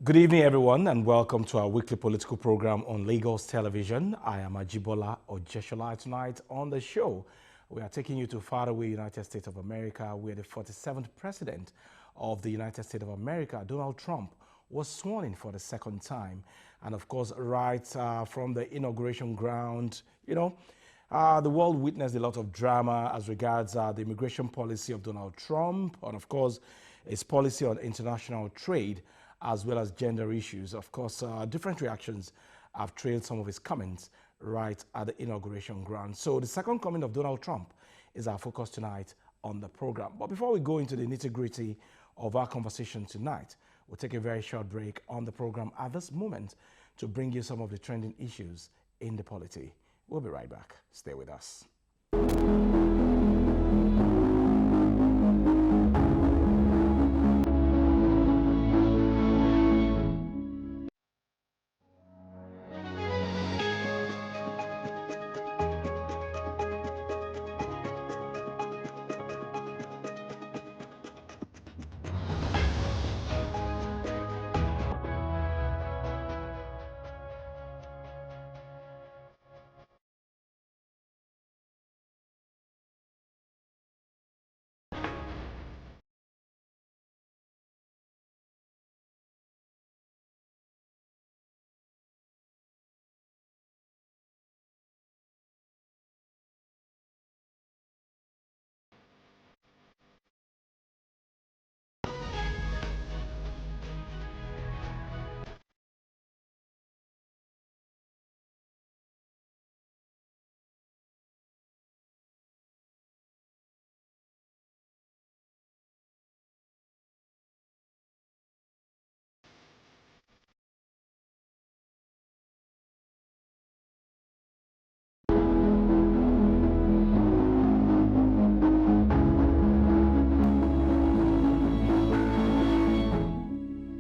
Good evening, everyone, and welcome to our weekly political program on Lagos television. I am Ajibola Ojeshola. Tonight on the show, we are taking you to faraway United States of America, where the 47th president of the United States of America, Donald Trump, was sworn in for the second time. And of course, right from the inauguration ground, the world witnessed a lot of drama as regards the immigration policy of Donald Trump, and of course, his policy on international trade, as well as gender issues. Of course, different reactions have trailed some of his comments right at the inauguration ground. So the second coming of Donald Trump is our focus tonight on the program. But before we go into the nitty-gritty of our conversation tonight, we'll take a very short break on the program at this moment to bring you some of the trending issues in the polity. We'll be right back. Stay with us.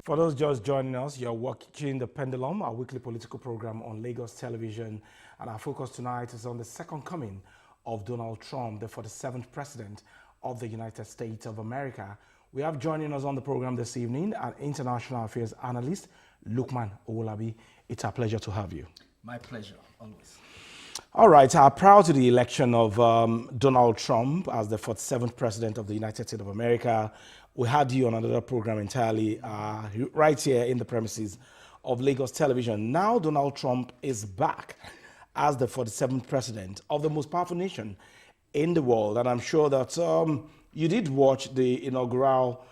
For those just joining us, you're watching the Pendulum, our weekly political program on Lagos television. And our focus tonight is on the second coming of Donald Trump, the 47th president of the United States of America. We have joining us on the program this evening an international affairs analyst, Lukman Owolabi. It's a pleasure to have you. My pleasure, always. All right, prior to the election of Donald Trump as the 47th president of the United States of America, we had you on another program entirely right here in the premises of Lagos television. Now Donald Trump is back as the 47th president of the most powerful nation in the world. And I'm sure that you did watch the inaugural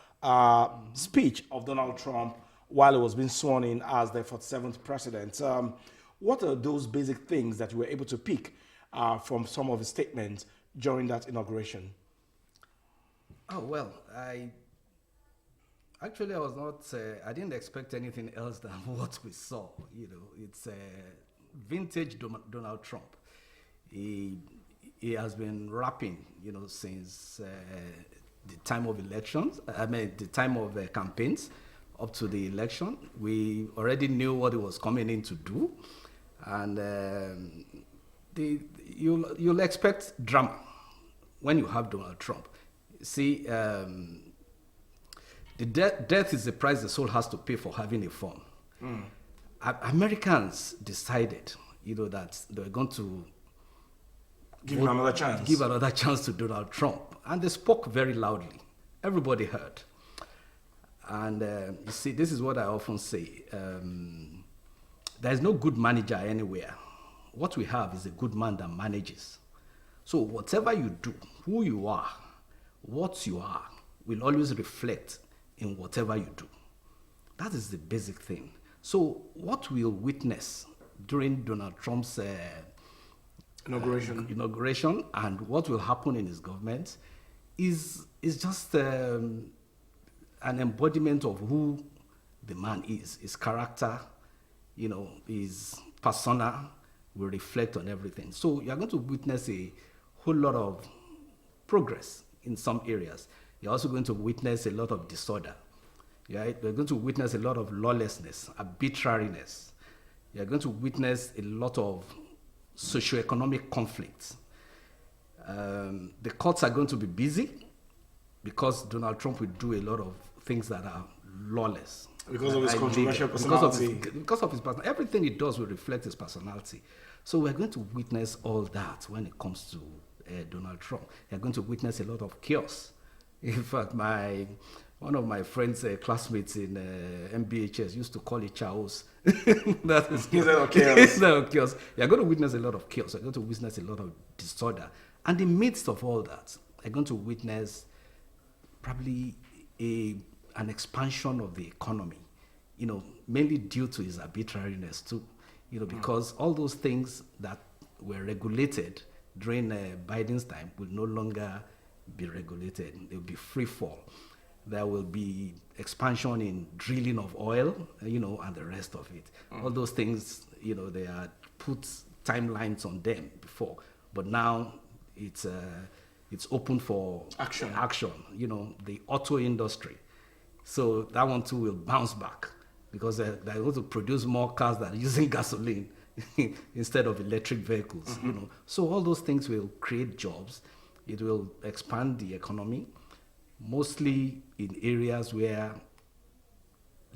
speech of Donald Trump while he was being sworn in as the 47th president. What are those basic things that you were able to pick from some of his statements during that inauguration? Oh, well, I was not, I didn't expect anything else than what we saw. It's vintage Donald Trump. He has been rapping, since the time of elections, the time of campaigns up to the election. We already knew what he was coming in to do. And you'll expect drama when you have Donald Trump. See, the death is the price the soul has to pay for having a form. Americans decided, that they were going to give him another chance. Give another chance to Donald Trump, and they spoke very loudly. Everybody heard. And you see, this is what I often say. There is no good manager anywhere. What we have is a good man that manages. So whatever you do, who you are, what you are, will always reflect in whatever you do. That is the basic thing. So what we'll witness during Donald Trump's inauguration and what will happen in his government is just an embodiment of who the man is, his character, his persona will reflect on everything. So you're going to witness a whole lot of progress in some areas. You're also going to witness a lot of disorder. Right? You're going to witness a lot of lawlessness, arbitrariness. You're going to witness a lot of socioeconomic conflicts. The courts are going to be busy because Donald Trump will do a lot of things that are lawless. Because of his controversial personality. Because of his personality. Everything he does will reflect his personality. So we're going to witness all that when it comes to Donald Trump. You're going to witness a lot of chaos. In fact, one of my friends, classmates in MBHS, used to call it chaos. That is chaos. You're going to witness a lot of chaos. You're going to witness a lot of disorder. And in the midst of all that, you're going to witness probably an expansion of the economy, mainly due to his arbitrariness too, because all those things that were regulated during Biden's time will no longer be regulated. They will be free fall. There will be expansion in drilling of oil, and the rest of it. All those things, they had put timelines on them before, but now it's open for action. The auto industry. So that one too will bounce back because they're going to produce more cars that are using gasoline instead of electric vehicles. So all those things will create jobs. It will expand the economy, mostly in areas where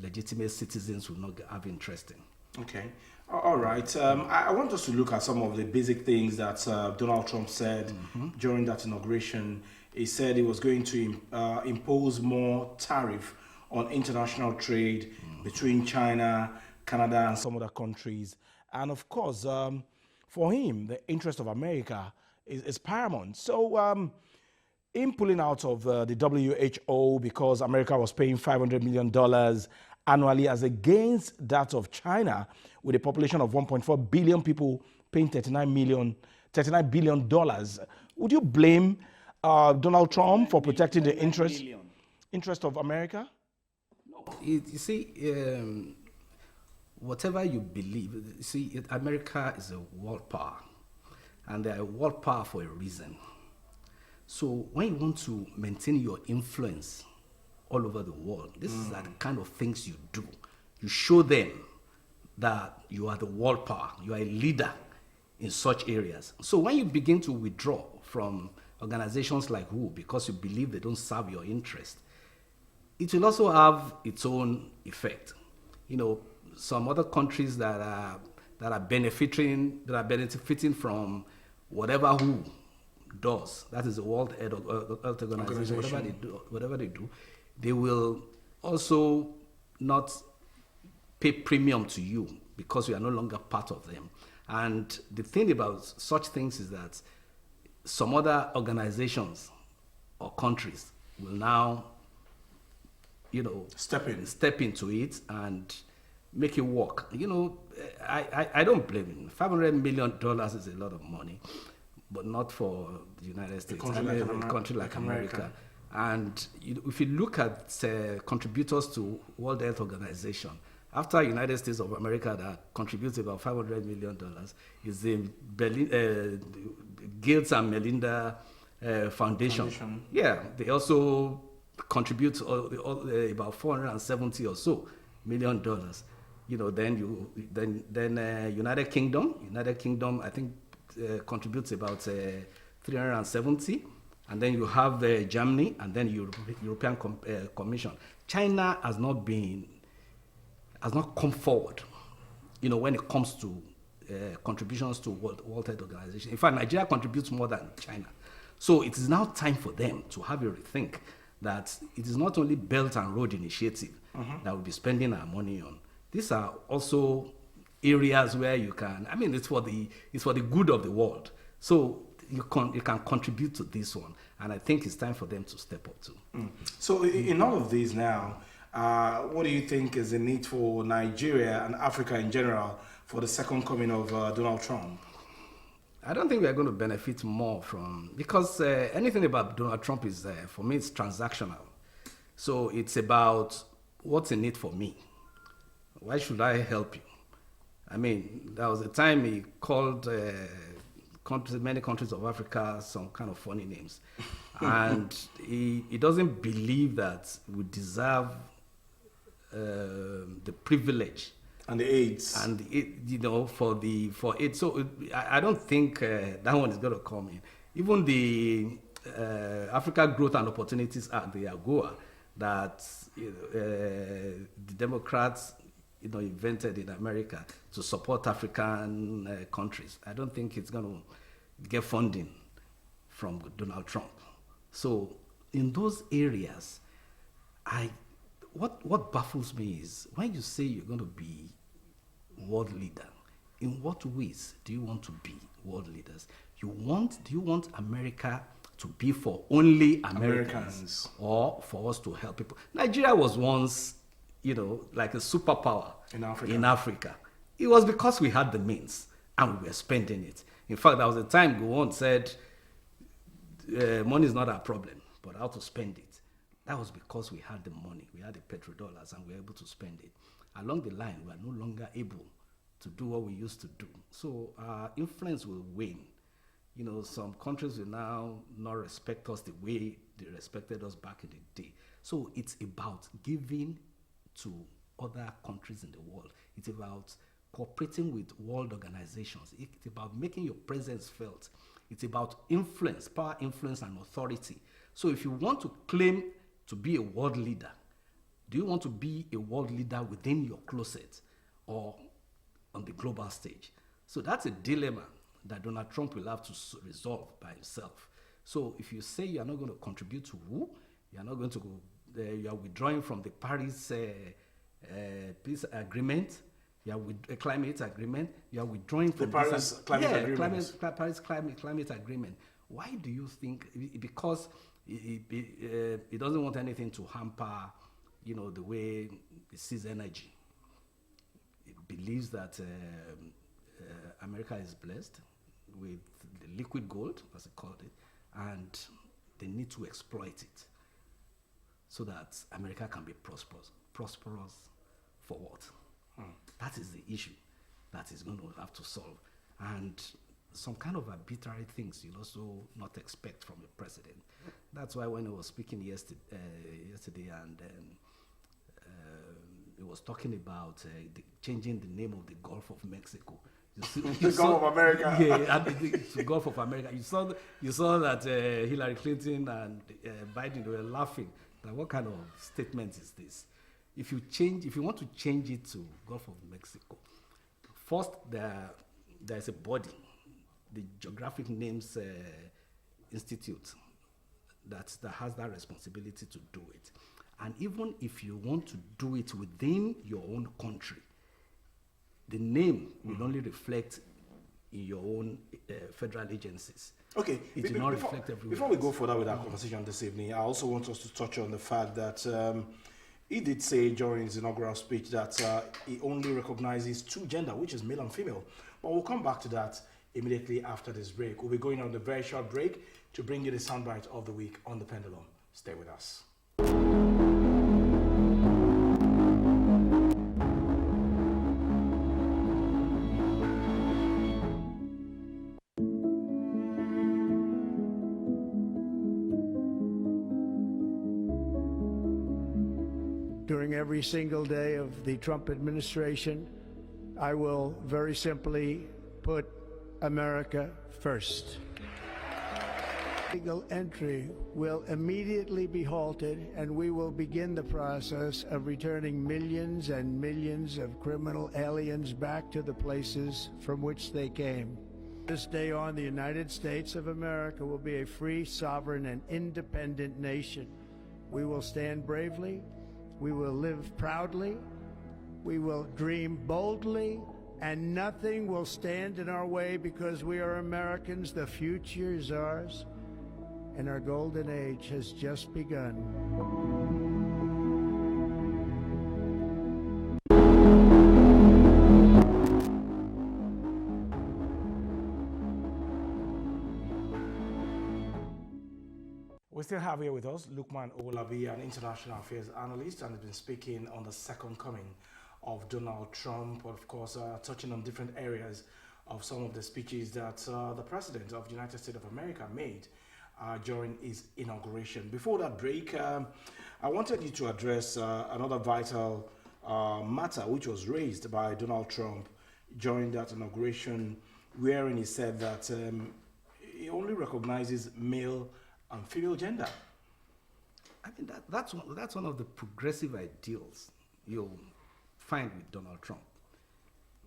legitimate citizens will not have interest in. Okay. All right. I want us to look at some of the basic things that Donald Trump said during that inauguration. He said he was going to impose more tariff on international trade between China, Canada, and some other countries. And of course, for him, the interest of America is paramount. So in pulling out of the WHO because America was paying $500 million annually as against that of China with a population of 1.4 billion people paying $39 billion. Would you blame Donald Trump for protecting the interest of America? No. You see, whatever you believe, America is a world power, and they're a world power for a reason. So when you want to maintain your influence all over the world, this is the kind of things you do. You show them that you are the world power, you are a leader in such areas. So when you begin to withdraw from organizations like WHO because you believe they don't serve your interest, it will also have its own effect. Some other countries that are benefiting from whatever WHO does, that is the World Health Organization, whatever they do, they will also not pay premium to you because you are no longer part of them. And the thing about such things is that some other organizations or countries will now, step into it and make it work. I don't blame him. $500 million is a lot of money, but not for the United States. A country like America. And if you look at contributors to World Health Organization, after United States of America that contributes about $500 million, is the Gates and Melinda Foundation. Yeah, they also contribute about $470 or so million. Then United Kingdom, I think contributes about 370, and then you have Germany, and then European Commission. China has not come forward, when it comes to contributions to World Health Organization. In fact, Nigeria contributes more than China. So it is now time for them to have a rethink that it is not only Belt and Road Initiative that we'll be spending our money on. These are also areas where you can, it's for the good of the world. So you can contribute to this one. And I think it's time for them to step up too. So in all of these now, what do you think is the need for Nigeria and Africa in general for the second coming of Donald Trump? I don't think we are going to benefit more from, because anything about Donald Trump is, for me, it's transactional. So it's about what's in it for me. Why should I help you? There was a time he called many countries of Africa some kind of funny names. And he doesn't believe that we deserve the privilege and the AIDS, and for it. So I don't think that one is going to come in. Even the Africa Growth and Opportunities Act, the AGOA, that the Democrats, invented in America to support African countries. I don't think it's going to get funding from Donald Trump. So in those areas, what baffles me is when you say you're going to be world leader, in what ways do you want to be world leaders? Do you want America to be for only Americans or for us to help people? Nigeria was once, like a superpower in Africa. It was because we had the means and we were spending it. In fact, there was a time Gowon said, money is not our problem, but how to spend it. That was because we had the money, we had the petrodollars, and we were able to spend it. Along the line, we are no longer able to do what we used to do. So our influence will wane. Some countries will now not respect us the way they respected us back in the day. So it's about giving to other countries in the world. It's about cooperating with world organizations. It's about making your presence felt. It's about influence, power, influence, and authority. So if you want to claim to be a world leader, do you want to be a world leader within your closet or on the global stage? So that's a dilemma that Donald Trump will have to resolve by himself. So if you say you are not going to contribute to who, you are not going to go, you are withdrawing from the Paris peace agreement, you are with a climate agreement, you are withdrawing from the Paris climate agreement. Paris climate agreement. Why do you think? Because it doesn't want anything to hamper, the way it sees energy. It believes that America is blessed with the liquid gold, as they called it, and they need to exploit it so that America can be prosperous. Prosperous for what? That is the issue that is going to have to solve. And some kind of arbitrary things you'll also not expect from a president. That's why when he was speaking yesterday and he was talking about changing the name of the Gulf of Mexico. The Gulf of America. Yeah, the Gulf of America. You saw that Hillary Clinton and Biden were laughing. Like, what kind of statement is this? If you want to change it to Gulf of Mexico, first there's a body, the Geographic Names Institute, that has that responsibility to do it. And even if you want to do it within your own country, the name will only reflect in your own federal agencies. Okay. It will not reflect everywhere. Before we go further with our conversation this evening, I also want us to touch on the fact that he did say during his inaugural speech that he only recognizes two gender, which is male and female. But we'll come back to that immediately after this break. We'll be going on a very short break to bring you the soundbite of the week on the Pendulum. Stay with us. During every single day of the Trump administration, I will very simply put America first. Legal entry will immediately be halted, and we will begin the process of returning millions and millions of criminal aliens back to the places from which they came. This day on, the United States of America will be a free, sovereign, and independent nation. We will stand bravely. We will live proudly, we will dream boldly, and nothing will stand in our way because we are Americans. The future is ours, and our golden age has just begun. We still have here with us Lukman Owolabi, an international affairs analyst, and has been speaking on the second coming of Donald Trump, of course, touching on different areas of some of the speeches that the President of the United States of America made during his inauguration. Before that break, I wanted you to address another vital matter which was raised by Donald Trump during that inauguration, wherein he said that he only recognizes male and female gender. I mean, that's one of the progressive ideals you'll find with Donald Trump.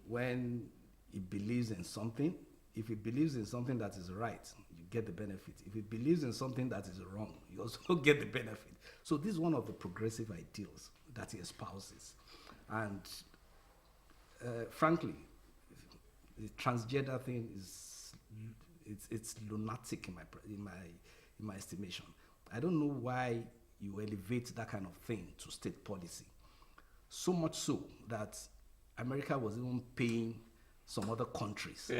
When he believes in something, if he believes in something that is right, you get the benefit. If he believes in something that is wrong, you also get the benefit. So this is one of the progressive ideals that he espouses. And frankly, the transgender thing is it's lunatic in my estimation. I don't know why you elevate that kind of thing to state policy. So much so that America was even paying some other countries,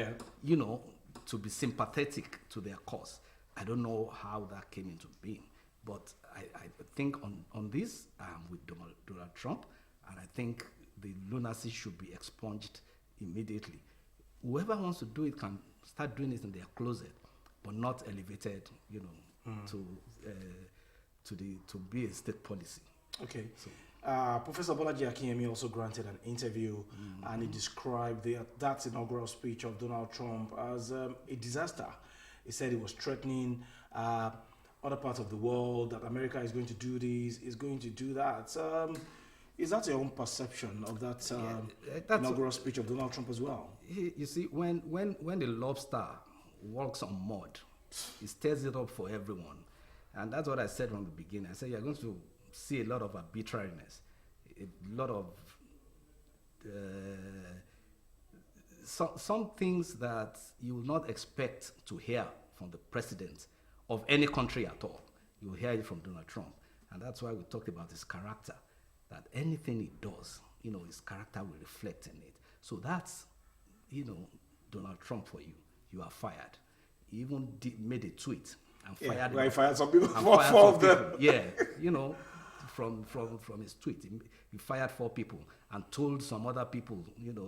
to be sympathetic to their cause. I don't know how that came into being, but I think on this, I'm with Donald Trump, and I think the lunacy should be expunged immediately. Whoever wants to do it can start doing it in their closet, but not elevated, to be a state policy. Okay. So, Professor Bolaji Akinyemi also granted an interview, and he described that inaugural speech of Donald Trump as a disaster. He said he was threatening other parts of the world, that America is going to do this, is going to do that. Is that your own perception of that inaugural speech of Donald Trump as well? You see, when the lobster walks on mud, it stirs it up for everyone. And that's what I said from the beginning. I said you're going to see a lot of arbitrariness, a lot of some things that you will not expect to hear from the president of any country at all. You will hear it from Donald Trump. And that's why we talked about his character, that anything he does, his character will reflect in it. So that's, Donald Trump for you. You are fired. He even made a tweet and fired. He fired some people. Four of them. Yeah, from his tweet, he fired 4 people and told some other people,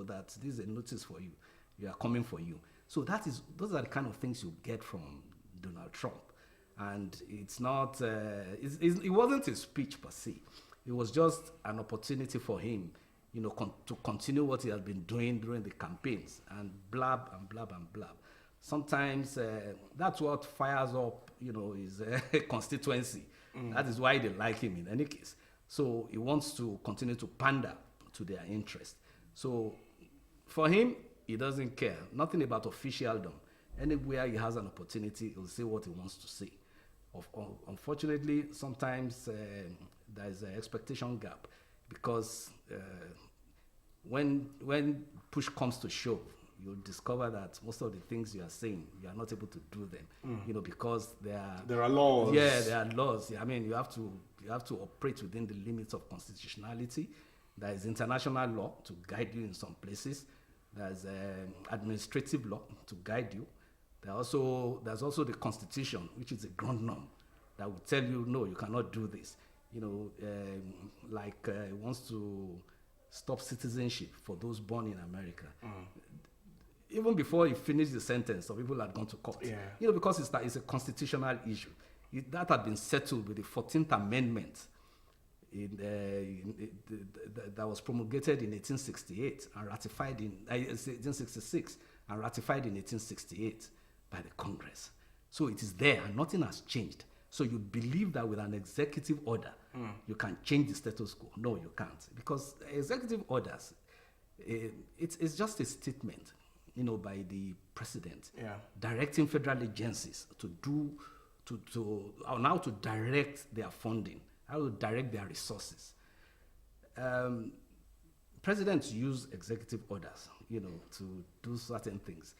that this is a notice for you. We are coming for you. So those are the kind of things you get from Donald Trump. And it's not, it wasn't a speech per se. It was just an opportunity for him, to continue what he has been doing during the campaigns and blab and blab and blab. Sometimes that's what fires up, his constituency. That is why they like him in any case. So he wants to continue to pander to their interest. So for him, he doesn't care. Nothing about officialdom. Anywhere he has an opportunity, he'll say what he wants to say. Unfortunately, sometimes there is an expectation gap, because when push comes to shove, you'll discover that most of the things you are saying, you are not able to do them, because there are laws. Yeah, there are laws. I mean, you have to operate within the limits of constitutionality. There is international law to guide you in some places. There's administrative law to guide you. There's also the Constitution, which is a ground norm that will tell you, no, you cannot do this. It wants to stop citizenship for those born in America. Even before he finished the sentence, some people had gone to court. Yeah. Because it's a constitutional issue. That had been settled with the 14th Amendment that was promulgated in 1868 and ratified in 1866 and ratified in 1868 by the Congress. So it is there and nothing has changed. So you believe that with an executive order, you can change the status quo. No, you can't. Because executive orders, it's just a statement, by the president, directing federal agencies to direct their funding, how to direct their resources. Presidents use executive orders, to do certain things,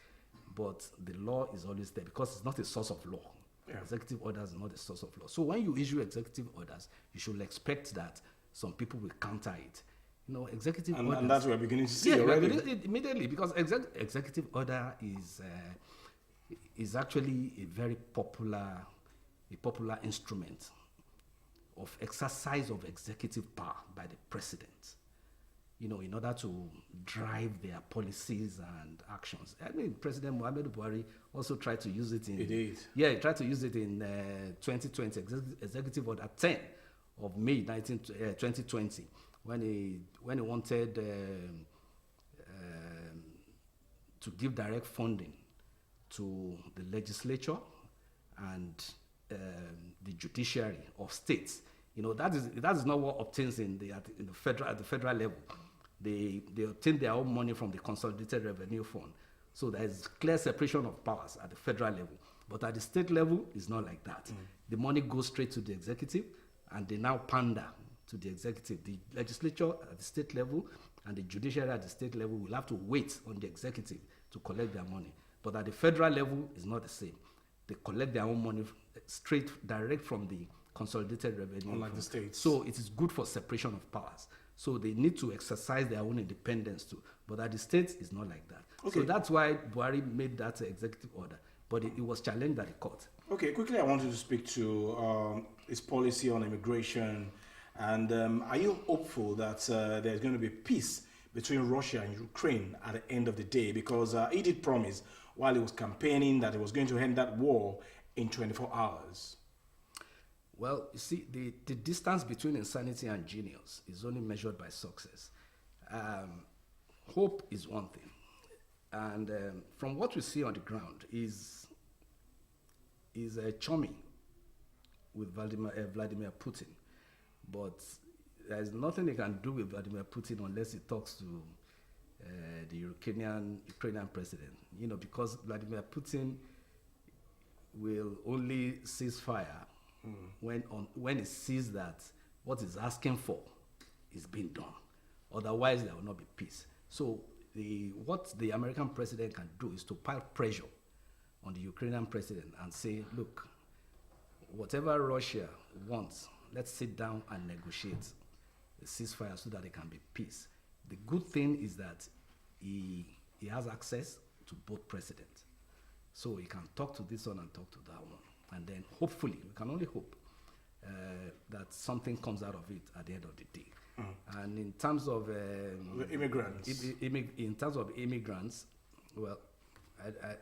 but the law is always there because it's not a source of law. Executive orders are not a source of law. So when you issue executive orders, you should expect that some people will counter it. Executive orders. And that's what we're beginning to see already. Immediately, because executive order is actually a very popular instrument of exercise of executive power by the president, in order to drive their policies and actions. I mean, President Muhammadu Buhari also tried to use it in... He did. Yeah, he tried to use it in 2020, Executive Order 10 of May 2020, when he wanted to give direct funding to the legislature and the judiciary of states You know, that is not what obtains at the federal level. They obtain their own money from the Consolidated Revenue Fund. So there is clear separation of powers at the federal level. But at the state level, it's not like that. The money goes straight to the executive, and they now pander to the executive. The legislature at the state level and the judiciary at the state level will have to wait on the executive to collect their money. But at the federal level, it's not the same. They collect their own money straight, direct from the Consolidated Revenue. Unlike the states. So it is good for separation of powers. So they need to exercise their own independence too. But at the states, it's not like that. Okay. So that's why Buhari made that executive order. But it was challenged at the court. Okay, quickly, I wanted to speak to his policy on immigration. And are you hopeful that there's going to be peace between Russia and Ukraine at the end of the day? Because he did promise while he was campaigning that he was going to end that war in 24 hours. Well, you see, the distance between insanity and genius is only measured by success. Hope is one thing. And from what we see on the ground is chummy with Vladimir Putin. But there's nothing he can do with Vladimir Putin unless he talks to the Ukrainian president. You know, because Vladimir Putin will only cease fire when he sees that what he's asking for is being done. Otherwise, there will not be peace. So what the American president can do is to pile pressure on the Ukrainian president and say, look, whatever Russia wants, let's sit down and negotiate a ceasefire so that there can be peace. The good thing is that he has access to both presidents. So he can talk to this one and talk to that one. And then hopefully, we can only hope that something comes out of it at the end of the day. And in terms of immigrants, in terms of immigrants, well,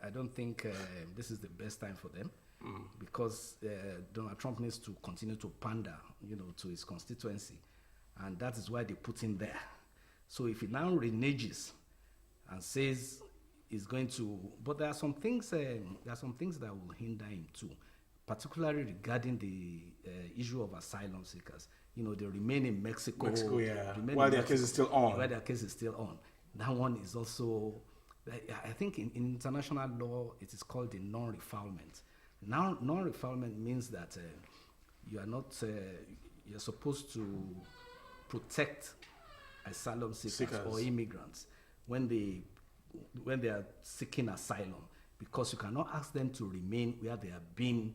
I don't think this is the best time for them because Donald Trump needs to continue to pander, you know, to his constituency, and that is why they put him there. So if he now reneges and says he's going to, but there are some things that will hinder him too, particularly regarding the issue of asylum seekers. You know, they remain in Mexico. Yeah. While their case is still on. While their case is still on. That one is also, I think in international law, it is called the non-refoulement. Now, non-refoulement means that you are not, you're supposed to protect asylum seekers or immigrants when they are seeking asylum, because you cannot ask them to remain where they are being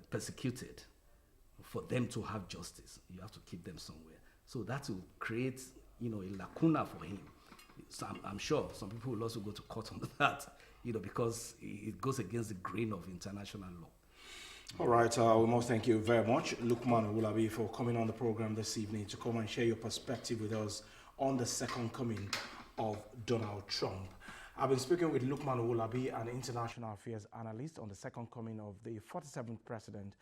persecuted for them to have justice. You have to keep them somewhere. So that will create, you know, a lacuna for him. So I'm sure some people will also go to court on that, you know, because it goes against the grain of international law. All right, we must thank you very much, Lukman Owolabi, for coming on the program this evening to come and share your perspective with us on the second coming of Donald Trump. I've been speaking with Lukman Owolabi, an international affairs analyst, on the second coming of the 47th president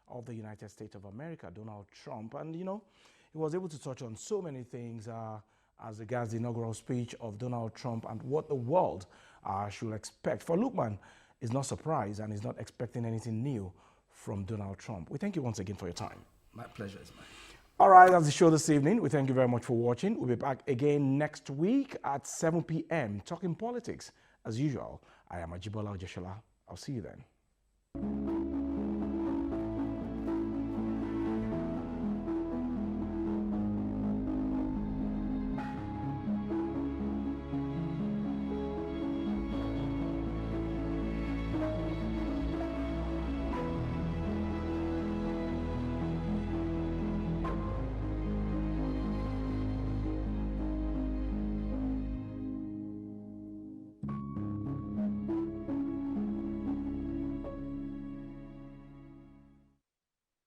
of the United States of America, Donald Trump. And, you know, he was able to touch on so many things as regards the inaugural speech of Donald Trump and what the world should expect. For Lukman, he's not surprised and he's not expecting anything new from Donald Trump. We thank you once again for your time. My pleasure is mine. All right, that's the show this evening. We thank you very much for watching. We'll be back again next week at 7 p.m. talking politics. As usual, I am Ajibola Ojeshola. I'll see you then.